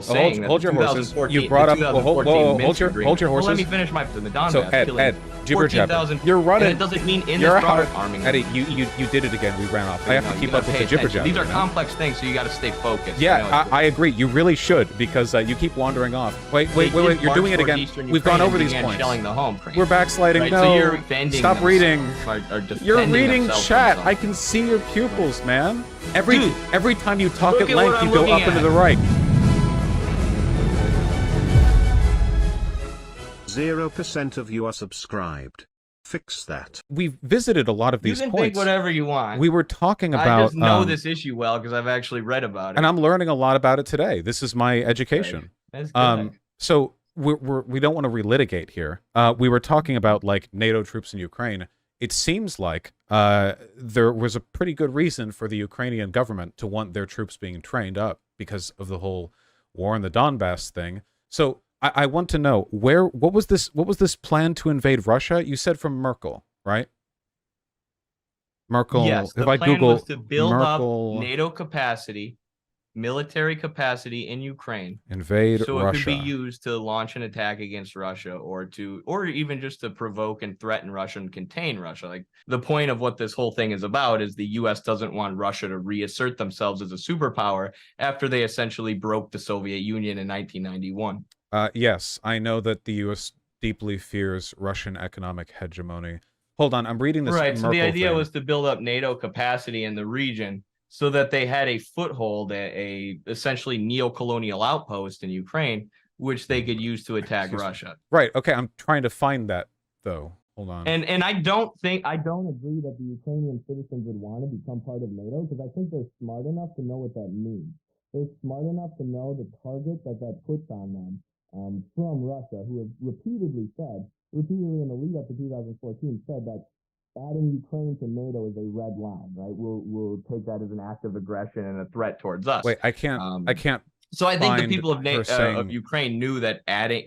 saying hold your horses. You 2014 brought up. hold your horses. Well, let me finish my the Donbass. So Ed, jibber jabber. You're running. And it doesn't mean in You're this broader arming. Eddie, you did it again. We ran off. I have to keep up with the jibber jabber. These are complex things, so you got to stay focused. Yeah, I agree. You really should, because you keep wandering off. Wait. You're doing it again. We've gone over these points. We're backsliding. Right, No. so you're defending Stop reading. You're reading chat. I Themselves. can see your pupils, man. Every time you talk Look at at what length, I'm you go looking up and to at. the right. 0% of you are subscribed. Fix that. We've visited a lot of these You can points. think whatever you want. We were talking about. I just know this issue well because I've actually read about it. And I'm learning a lot about it today. This is my education. That's good. So we don't want to relitigate here. We were talking about like NATO troops in Ukraine. It seems like there was a pretty good reason for the Ukrainian government to want their troops being trained up because of the whole war in the Donbass thing. So I want to know what was this plan to invade Russia? You said from Merkel, right? Merkel. Yes, the if I plan Google was to build Merkel up NATO capacity, military capacity in Ukraine, invade so Russia. it could be used to launch an attack against Russia, or even just to provoke and threaten Russia and contain Russia. Like the point of what this whole thing is about is the U.S. doesn't want Russia to reassert themselves as a superpower after they essentially broke the Soviet Union in 1991. Yes, I know that the U.S. deeply fears Russian economic hegemony. Hold on, I'm reading this. Right, so the Merkel idea thing. was to build up NATO capacity in the region so that they had a foothold, a essentially neo-colonial outpost in Ukraine, which they could use to attack Russia. Right, okay, I'm trying to find that, though. Hold on. And I don't agree that the Ukrainian citizens would want to become part of NATO, because I think they're smart enough to know what that means. They're smart enough to know the target that puts on them from Russia, who have repeatedly in the lead up to 2014, said that adding Ukraine to NATO is a red line, right? We'll take that as an act of aggression and a threat towards us. Wait, I can't. So I think the people of saying... Ukraine knew that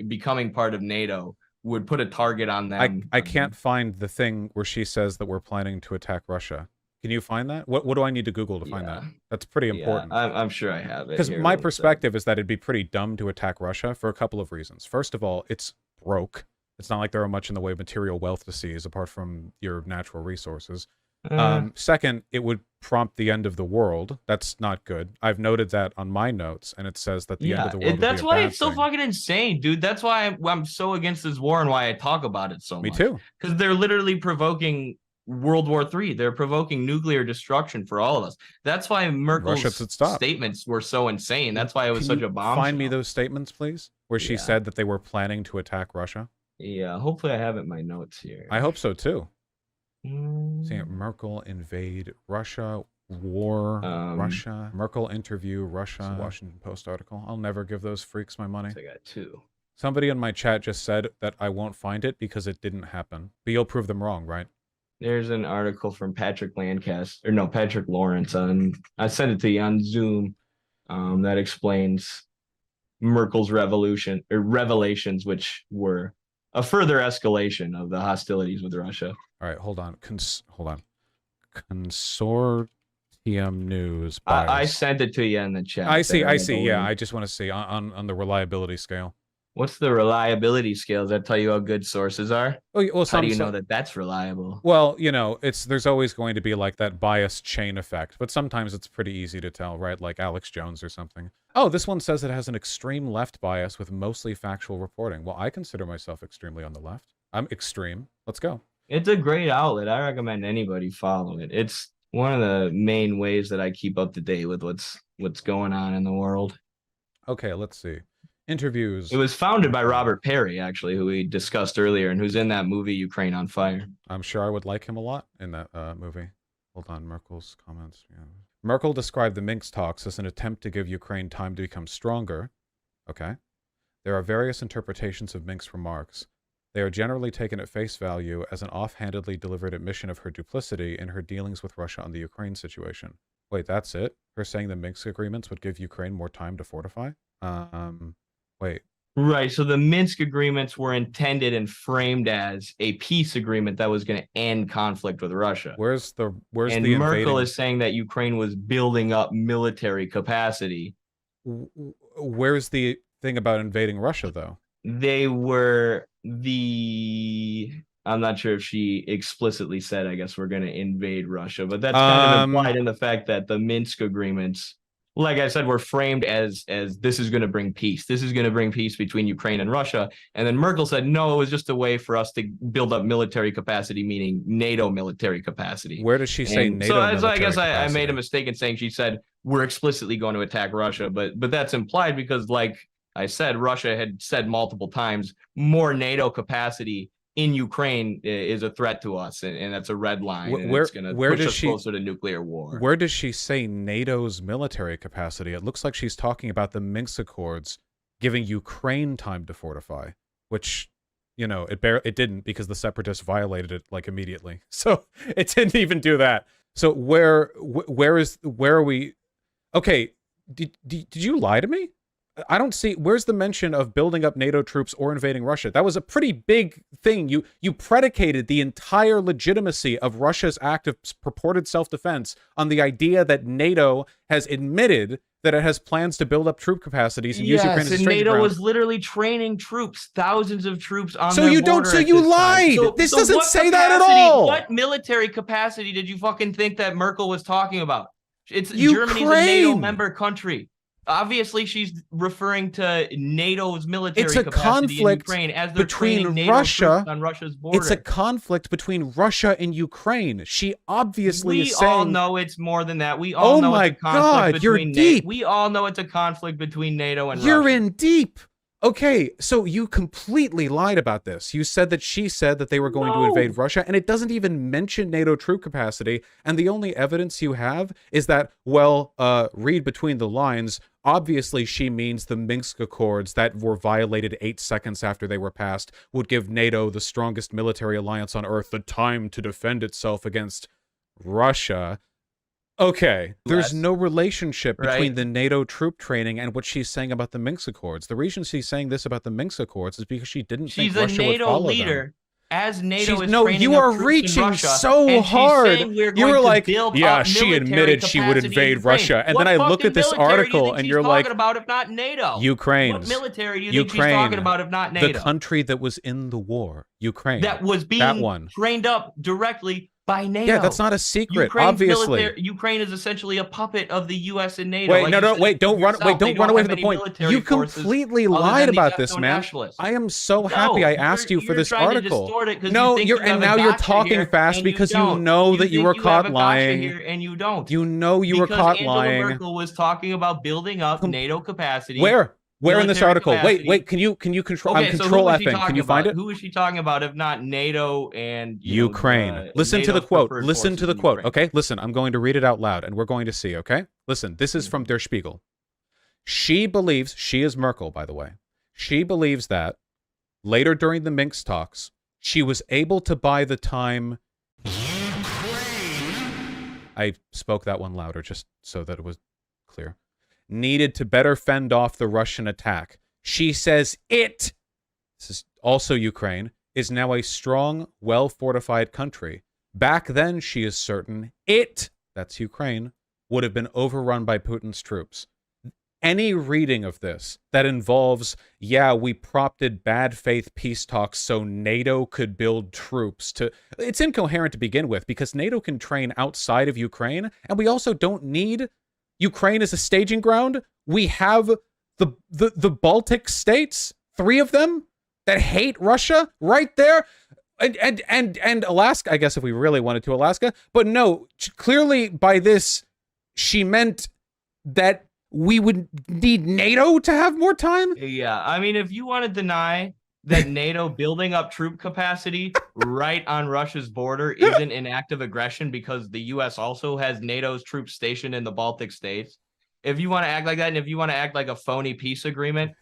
becoming part of NATO would put a target on them. I can't find the thing where she says that we're planning to attack Russia. Can you find that? What do I need to Google to find that? That's pretty important. I'm sure I have it. Because my perspective is that it'd be pretty dumb to attack Russia for a couple of reasons. First of all, it's broke. It's not like there are much in the way of material wealth to seize apart from your natural resources. Second, it would prompt the end of the world. That's not good. I've noted that on my notes, and it says that the end of the world. That's why it's so fucking insane, dude. That's why I'm so against this war and why I talk about it so much. Me too. Because they're literally provoking World War III. They're provoking nuclear destruction for all of us. That's why Merkel's statements were so insane. That's why it was such a bomb. Find me those statements, please, where she said that they were planning to attack Russia. Yeah, hopefully I have it in my notes here. I hope so too. See, Merkel invade Russia, war, Russia. Merkel interview Russia. Washington Post article. I'll never give those freaks my money. I got two. Somebody in my chat just said that I won't find it because it didn't happen. But you'll prove them wrong, right? There's an article from Patrick Lawrence on. I sent it to you on Zoom. That explains Merkel's revelations, which were a further escalation of the hostilities with Russia. All right, hold on. Hold on. Consortium News. I sent it to you in the chat. I see. Yeah, I just want to see on the reliability scale. What's the reliability scale? Does that tell you how good sources are? Well, how do you know that that's reliable? Well, you know, there's always going to be like that biased chain effect, but sometimes it's pretty easy to tell, right? Like Alex Jones or something. Oh, this one says it has an extreme left bias with mostly factual reporting. Well, I consider myself extremely on the left. I'm extreme. Let's go. It's a great outlet. I recommend anybody follow it. It's one of the main ways that I keep up to date with what's going on in the world. Okay, let's see. Interviews. It was founded by Robert Perry, actually, who we discussed earlier, and who's in that movie Ukraine on Fire. I'm sure I would like him a lot in that movie. Hold on, Merkel's comments. Yeah. Merkel described the Minsk talks as an attempt to give Ukraine time to become stronger. Okay. There are various interpretations of Minsk's remarks. They are generally taken at face value as an offhandedly delivered admission of her duplicity in her dealings with Russia on the Ukraine situation. Wait, that's it? Her saying the Minsk agreements would give Ukraine more time to fortify? Wait. Right, so the Minsk agreements were intended and framed as a peace agreement that was going to end conflict with Russia. Where's Merkel is saying that Ukraine was building up military capacity Where's the thing about invading Russia, though? They were I'm not sure if she explicitly said, I guess we're going to invade Russia, but that's kind of implied in the fact that the Minsk agreements, like I said, were framed as this is going to bring peace. This is going to bring peace between Ukraine and Russia. And then Merkel said, no, it was just a way for us to build up military capacity, meaning NATO military capacity. Where does she say NATO so I guess capacity? I made a mistake in saying she said we're explicitly going to attack Russia, but that's implied because, like I said, Russia had said multiple times more NATO capacity in Ukraine is a threat to us, and that's a red line. And it's going to push us closer to nuclear war. Where does she say NATO's military capacity? It looks like she's talking about the Minsk Accords giving Ukraine time to fortify, which, you know, it didn't, because the separatists violated it like immediately. So it didn't even do that. So where are we? Okay, did you lie to me? I don't see, where's the mention of building up NATO troops or invading Russia? That was a pretty big thing. You predicated the entire legitimacy of Russia's act of purported self-defense on the idea that NATO has admitted that it has plans to build up troop capacities and use Ukraine as a staging NATO ground. was literally training troops, thousands of troops on so their you border. Don't. So you lied. This doesn't say that at all. What military capacity did you fucking think that Merkel was talking about? It's Ukraine. Germany's a NATO member country. Obviously, she's referring to NATO's military capacity in Ukraine as they're training NATO troops on Russia's border. It's a conflict between Russia and Ukraine. She obviously is saying... We all know it's more than that. We all know it's a conflict between deep. We all know it's a conflict between NATO and Russia. You're in deep. Okay, so you completely lied about this. You said that she said that they were going to invade Russia, and it doesn't even mention NATO troop capacity, and the only evidence you have is that, well, read between the lines, obviously she means the Minsk Accords that were violated 8 seconds after they were passed would give NATO, the strongest military alliance on Earth, the time to defend itself against Russia. Okay, there's no relationship between the NATO troop training and what she's saying about the Minsk Accords. The reason she's saying this about the Minsk Accords is because she didn't think Russia would follow them. She's a NATO leader. As NATO is no, training you are reaching so hard. You were like, yeah, she admitted she would invade Russia, and then I look at this article, and you're like, about if not NATO? Ukraine. What military do you think she's talking about if not NATO? The country that was in the war, Ukraine. That was being trained up directly by NATO. Yeah, that's not a secret. Obviously, Ukraine is essentially a puppet of the U.S. and NATO. Wait, don't run away from the point. You completely lied about this, man. I am so happy I asked you for this article. No, now you're talking fast because you know that you were caught lying, and you don't. You know you were caught lying. Angela Merkel was talking about building up NATO capacity. Where in this article? Capacity. Wait, can you control? Okay, control Fing. Can you find it? Who is she talking about if not NATO and Ukraine? Listen to the quote. Listen to the quote. Okay, listen. I'm going to read it out loud, and we're going to see. Okay, listen. This is from Der Spiegel. She believes, she is Merkel, by the way. She believes that later during the Minsk talks, she was able to buy the time. I spoke that one louder just so that it was clear. Needed to better fend off the Russian attack. She says this is also Ukraine, is now a strong, well-fortified country. Back then, she is certain, that's Ukraine, would have been overrun by Putin's troops. Any reading of this that involves, we prompted bad faith peace talks so NATO could build troops to... It's incoherent to begin with, because NATO can train outside of Ukraine, and we also don't need... Ukraine is a staging ground. We have the Baltic states, 3 of them, that hate Russia right there. And Alaska, I guess if we really wanted to, Alaska. But no, clearly by this, she meant that we would need NATO to have more time. Yeah, I mean, if you want to deny that NATO building up troop capacity right on Russia's border isn't an act of aggression because the U.S. also has NATO's troops stationed in the Baltic states. If you want to act like that, and if you want to act like a phony peace agreement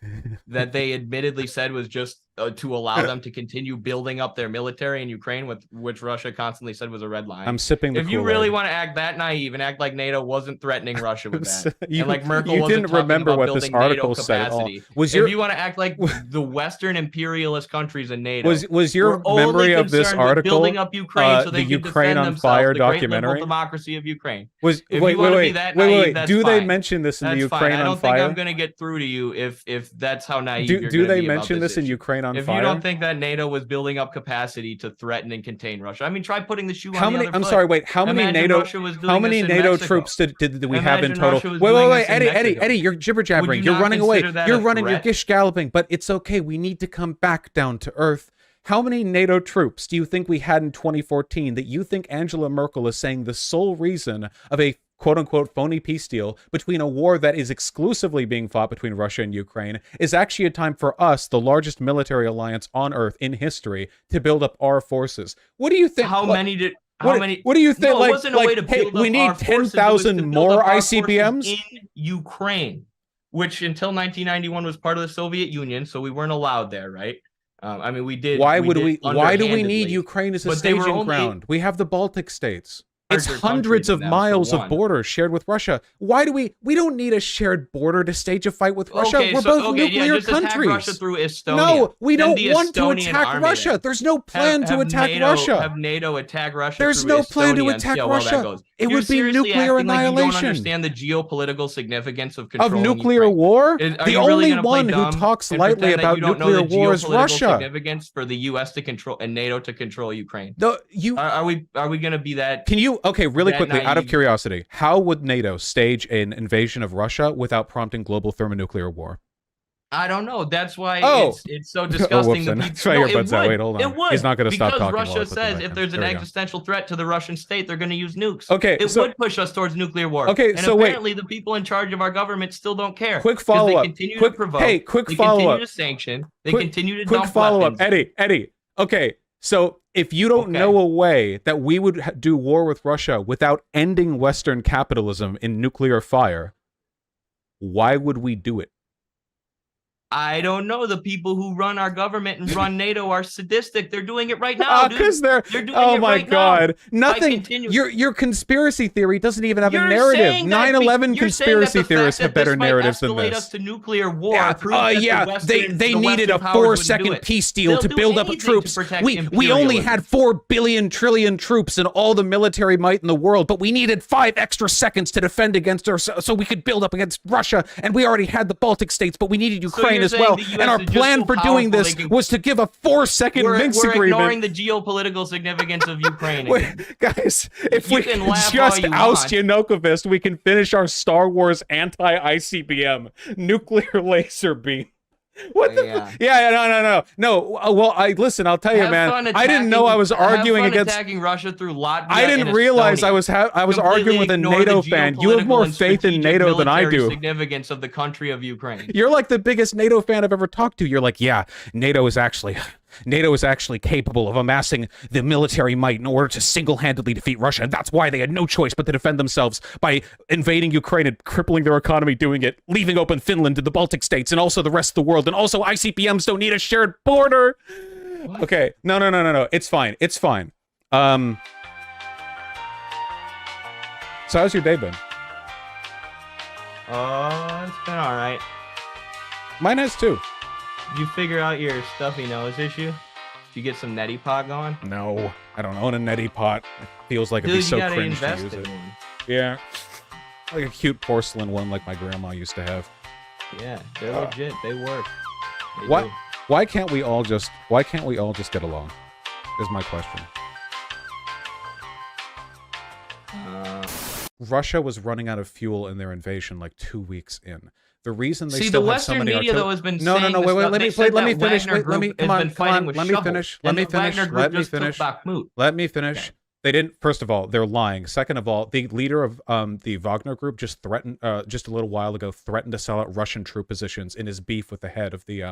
that they admittedly said was just to allow them to continue building up their military in Ukraine, which Russia constantly said was a red line. I'm sipping the If you really want to act that naive and act like NATO wasn't threatening Russia with that, you, and like Merkel you wasn't didn't talking remember about what building this article NATO said at all. capacity, Was if you want to act like the Western imperialist countries in NATO, was your were memory of this concerned with article building up Ukraine so they the could Ukraine defend on themselves, Fire the great documentary? liberal democracy of Ukraine? Was If wait you want to wait be that wait naive, wait that's do they fine. mention this in That's the Ukraine fine. I on don't Fire? think I'm going to get through to you if that's how naive you're do gonna they be about mention this in issue. Ukraine on If Fire? you don't think that NATO was building up capacity to threaten and contain Russia, I mean, try putting the shoe How on many? the other I'm foot. sorry. Wait. How many Imagine NATO? Russia was doing How many this in NATO Mexico. troops did we have in Imagine total? Russia was Wait, doing wait, this in Eddie, Mexico. Eddie, you're jibber jabbering. you You're not running away. consider that You're a running. You're threat? gish galloping. But it's okay. We need to come back down to earth. How many NATO troops do you think we had in 2014 that you think Angela Merkel is saying the sole reason of a quote-unquote phony peace deal between a war that is exclusively being fought between Russia and Ukraine is actually a time for us, the largest military alliance on earth in history, to build up our forces? What do you think? How many did? How What, many? what do you think? No, it wasn't a way to hey, build we up need our forces, it was to 10,000 build more up our forces ICBMs? in Ukraine, which until 1991 was part of the Soviet Union, so we weren't allowed there, right? I mean, we did. Why we would did we? Why do we need underhandedly. Ukraine as a But they were staging only ground? We have the Baltic states. It's larger hundreds country of than them, for miles of one. border shared with Russia. Why do we? We don't need a shared border to stage a fight with Russia. Okay, We're so, both okay, nuclear yeah, just attack countries. Russia through Estonia. No, we Send don't the want to Estonian attack army Russia. there. There's no plan to attack NATO, Russia. Have NATO attack Russia. There's through no plan to Estonia and see attack how well that Russia. goes. It You're would be seriously nuclear acting like you annihilation. don't understand the geopolitical significance of Of controlling nuclear Ukraine. war? Are The you really only gonna play one who dumb talks and lightly pretend that about you don't know nuclear the war is geopolitical Russia. significance for the U.S. to control and NATO to control Ukraine? No, you. Are we going to be that? Can you, okay, really that quickly, out of naive? curiosity, how would NATO stage an invasion of Russia without prompting global thermonuclear war? I don't know. That's why Oh. it's so Oh, disgusting. whoops, that then. people- Try no, your it buds out. would. Wait, hold on. It would. He's not going to stop talking. Because while I Russia put them back says in. if there's an There we go. existential threat to the Russian state, they're going to use nukes. Okay, it so- would push us towards nuclear war. Okay, and so wait. apparently the people in charge of our government still don't care. Quick 'Cause follow-up. They continue Quick- to provoke. hey, quick they follow-up. continue to sanction. They Quick- continue to Quick dump follow-up. weapons. Eddie. Okay, so if you don't Okay. know a way that we would do war with Russia without ending Western capitalism in nuclear fire, why would we do it? I don't know. The people who run our government and run NATO are sadistic. They're doing it right now, dude. Because they're doing oh it my right god, now. nothing. continue- Your conspiracy theory doesn't even have a You're narrative. saying that 9/11 you're saying that conspiracy the fact theorists that have better this might narratives than escalate this. us to nuclear war. Yeah, proves that the yeah. Western- They the needed a Western powers wouldn't 4-second do it. peace deal They'll to do build up anything to troops. protect We only imperialism. had 4 billion trillion troops and all the military might in the world, but we needed 5 extra seconds to defend against our so we could build up against Russia. And we already had the Baltic states, but we needed Ukraine you're as saying well. the US And our is just plan so for doing powerful this they can- was to give a 4-second Minsk We're agreement. ignoring the geopolitical significance of Ukraine. Wait, guys, if You we can can laugh just all you oust want. Yanukovych, we can finish our Star Wars anti-ICBM nuclear laser beam. What the? Yeah. No. Well, listen. I'll tell you, Have man. fun I didn't know I was arguing have fun against. attacking Russia through Latvia. I didn't and realize I Estonia. was arguing with a Completely NATO ignore the fan. You have more geopolitical and faith in strategic NATO than I military do. Significance of the country of Ukraine. You're like the biggest NATO fan I've ever talked to. You're like, yeah, NATO is actually capable of amassing the military might in order to single-handedly defeat Russia, and that's why they had no choice but to defend themselves by invading Ukraine and crippling their economy doing it, leaving open Finland and the Baltic states and also the rest of the world, and also ICBMs don't need a shared border. What? Okay, no. It's fine. So how's your day been? It's been all right. Mine has too. Did you figure out your stuffy nose issue? Did you get some neti pot going? No, I don't own a neti pot. It feels like it'd Dude, be so you gotta cringe to invest use in it. one. Yeah, like a cute porcelain one like my grandma used to have. Yeah, they're legit. They work. They What? do. Why can't we all just get along? Is my question. Russia was running out of fuel in their invasion like 2 weeks in. The reason they See, still the have so Western many media though has been no, saying wait, this wait, stuff. let They me said let me that finish. Wagner Wait, let me group come has on, been fighting with let me shovels, finish. and Let me the finish. Wagner group Let me just took finish. Bakhmut. Let me finish. Okay. They didn't. First of all, they're lying. Second of all, the leader of the Wagner group just threatened, just a little while ago, threatened to sell out Russian troop positions in his beef with the head of the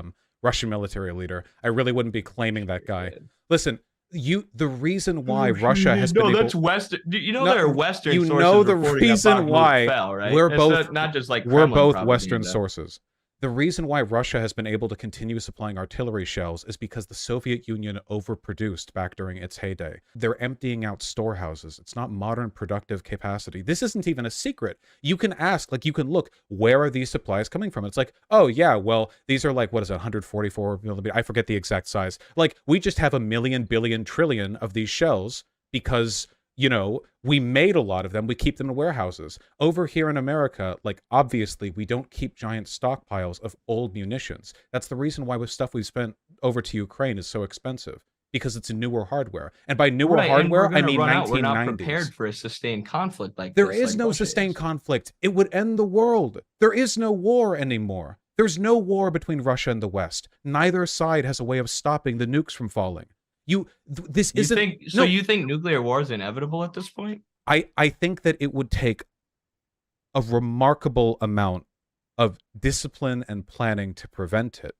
Russian military leader. I really wouldn't be claiming that guy. Listen, the reason why Russia has been that's able, Western. You know No, there are Western you sources know the reporting that reason Bakhmut why fell, right? we're It's both not just like we're Kremlin both propaganda. Western sources. The reason why Russia has been able to continue supplying artillery shells is because the Soviet Union overproduced back during its heyday. They're emptying out storehouses. It's not modern productive capacity. This isn't even a secret. You can ask, like, you can look, where are these supplies coming from? It's like, oh yeah, well, these are like, what is it, 144 millimeter? I forget the exact size. Like, we just have a million, billion, trillion of these shells because, you know, we made a lot of them. We keep them in warehouses. Over here in America, like, obviously, we don't keep giant stockpiles of old munitions. That's the reason why with stuff we've spent over to Ukraine is so expensive, because it's newer hardware. And by newer hardware, I mean 1990s. We're not prepared for a sustained conflict like there this. There is like no Russia sustained is. conflict. It would end the world. There is no war anymore. There's no war between Russia and the West. Neither side has a way of stopping the nukes from falling. You think nuclear war is inevitable at this point? I think that it would take a remarkable amount of discipline and planning to prevent it.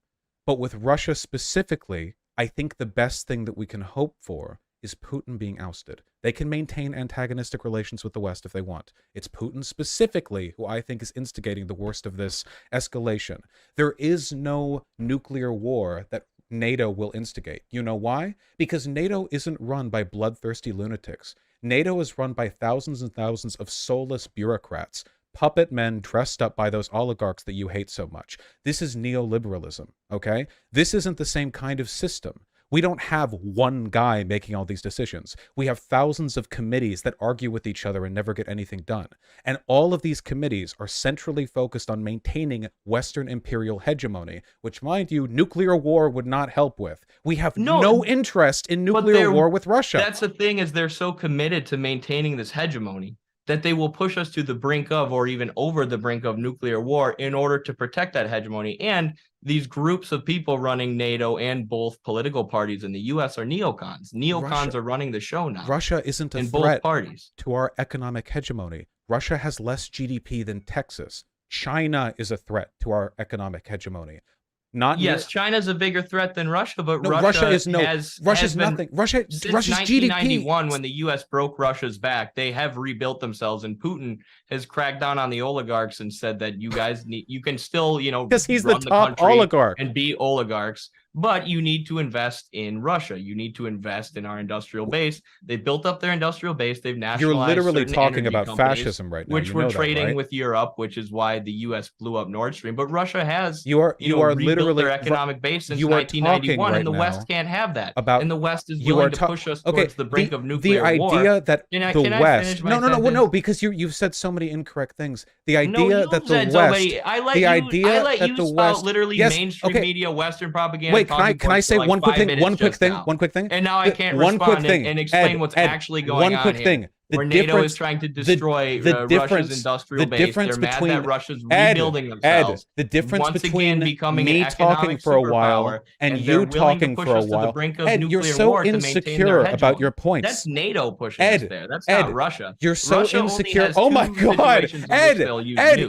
But with Russia specifically, I think the best thing that we can hope for is Putin being ousted. They can maintain antagonistic relations with the West if they want. It's Putin specifically who I think is instigating the worst of this escalation. There is no nuclear war that NATO will instigate. You know why? Because NATO isn't run by bloodthirsty lunatics. NATO is run by thousands and thousands of soulless bureaucrats, puppet men dressed up by those oligarchs that you hate so much. This is neoliberalism, okay? This isn't the same kind of system. We don't have one guy making all these decisions. We have thousands of committees that argue with each other and never get anything done. And all of these committees are centrally focused on maintaining Western imperial hegemony, which, mind you, nuclear war would not help with. We have no interest in nuclear war with Russia. That's the thing, is they're so committed to maintaining this hegemony that they will push us to the brink of, or even over the brink of, nuclear war in order to protect that hegemony. And these groups of people running NATO and both political parties in the U.S. are neocons. Neocons are running the show now. Russia isn't a threat to our economic hegemony. Russia has less GDP than Texas. China is a threat to our economic hegemony. China's a bigger threat than Russia, but no, Russia's nothing. Russia's since GDP. 1991, when the U.S. broke Russia's back, they have rebuilt themselves, and Putin has cracked down on the oligarchs and said that you can still, because he's the top oligarch and be oligarchs, but you need to invest in Russia. You need to invest in our industrial base. They built up their industrial base. They've nationalized. You're literally talking about fascism right now, which we're trading with Europe, which is why the U.S. blew up Nord Stream. But Russia has you are literally their economic base since 1991, and the West can't have that. And the West is willing to push us towards the brink of nuclear war. The idea that the West, no, because you've said so many incorrect things. The idea that the West, literally mainstream media, Western propaganda. Wait, can I say one quick thing? And now I can't respond and explain what's actually going on here. Where NATO is trying to destroy Russia's industrial base. They're mad that Russia's rebuilding themselves. The difference between becoming me talking for a while and you talking for a while. Ed, you're so insecure about your points. That's NATO pushing us there. That's not Russia. You're so insecure. Oh my God, Ed,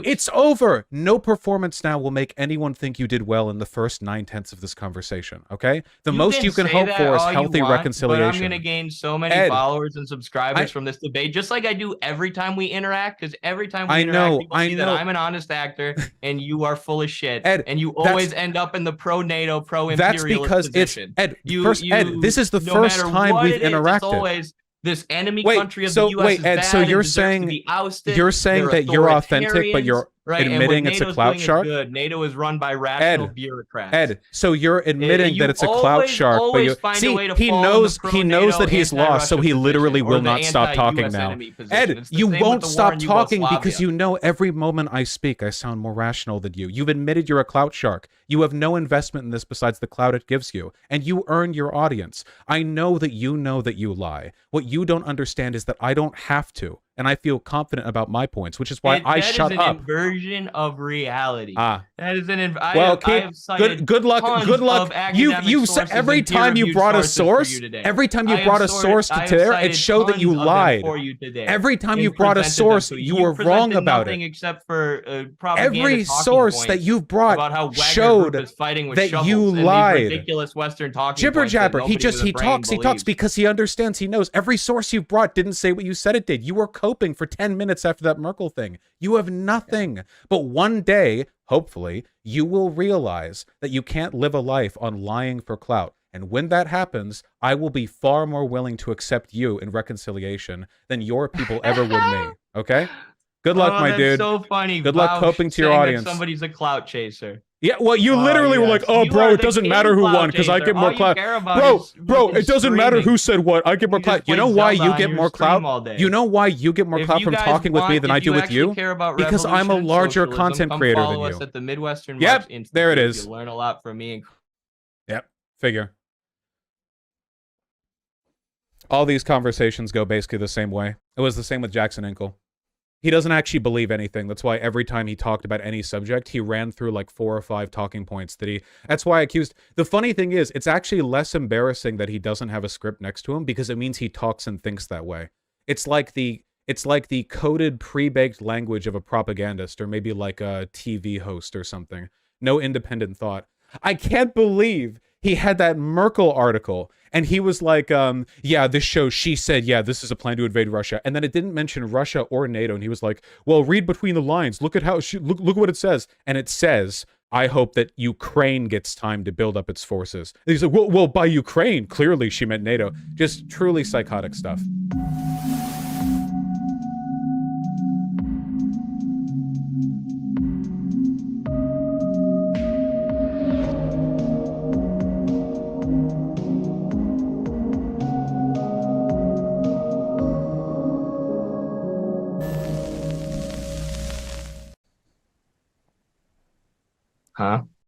it's over. No performance now will make anyone think you did well in the first 9/10 of this conversation, okay? The most you can hope for is healthy reconciliation. But I'm going to gain so many followers and subscribers from this debate, just like I do every time we interact, because every time we interact, people see that I'm an honest actor and you are full of shit, and you always end up in the pro-NATO, pro-imperialist position. That's because Ed, this is the first time we've interacted. It's always this enemy country of the U.S. Ed, so you're saying that you're authentic, but you're admitting it's a clout shark? NATO is run by rational bureaucrats. Ed, so you're admitting that it's a clout shark, but he knows that he's lost, so he literally will not stop talking now. Ed, you won't stop talking because you know every moment I speak, I sound more rational than you. You've admitted you're a clout shark. You have no investment in this besides the clout it gives you, and you earn your audience. I know that you lie. What you don't understand is that I don't have to. And I feel confident about my points, which is why I shut up. That is an inversion of reality. That is an good luck. You said every time you brought a source to tear, it showed that you lied. Every time you brought a source, you were wrong about it. Except for every source that you've brought showed that you lied. Ridiculous Western talking jibber jabber. He talks because he understands. He knows every source you brought didn't say what you said it did. You were coping for 10 minutes after that Merkel thing. You have nothing. But one day, hopefully, you will realize that you can't live a life on lying for clout. And when that happens, I will be far more willing to accept you in reconciliation than your people ever would me. Okay? Good luck, my dude. So funny. Good luck coping to your audience. Somebody's a clout chaser. Yeah, well, you literally were like, "Oh, bro, it doesn't matter who won because I get more clout." Bro, it doesn't matter who said what. I get more clout. You know why you get more clout? You know why you get more clout from talking with me than I do with you? Because I'm a larger content creator than you. Follow us at the Midwestern Yep, March Institute. there it is. You learn a lot from me. Yep, figure. All these conversations go basically the same way. It was the same with Jackson Inkle. He doesn't actually believe anything. That's why every time he talked about any subject, he ran through like 4 or 5 talking points that he... That's why I accused... The funny thing is, it's actually less embarrassing that he doesn't have a script next to him because it means he talks and thinks that way. It's like the coded, pre-baked language of a propagandist or maybe like a TV host or something. No independent thought. I can't believe he had that Merkel article and he was like, yeah, this shows she said, yeah, this is a plan to invade Russia. And then it didn't mention Russia or NATO. And he was like, well, read between the lines. Look at how look what it says. And it says, I hope that Ukraine gets time to build up its forces. And he's like, well, by Ukraine, clearly she meant NATO. Just truly psychotic stuff. Huh?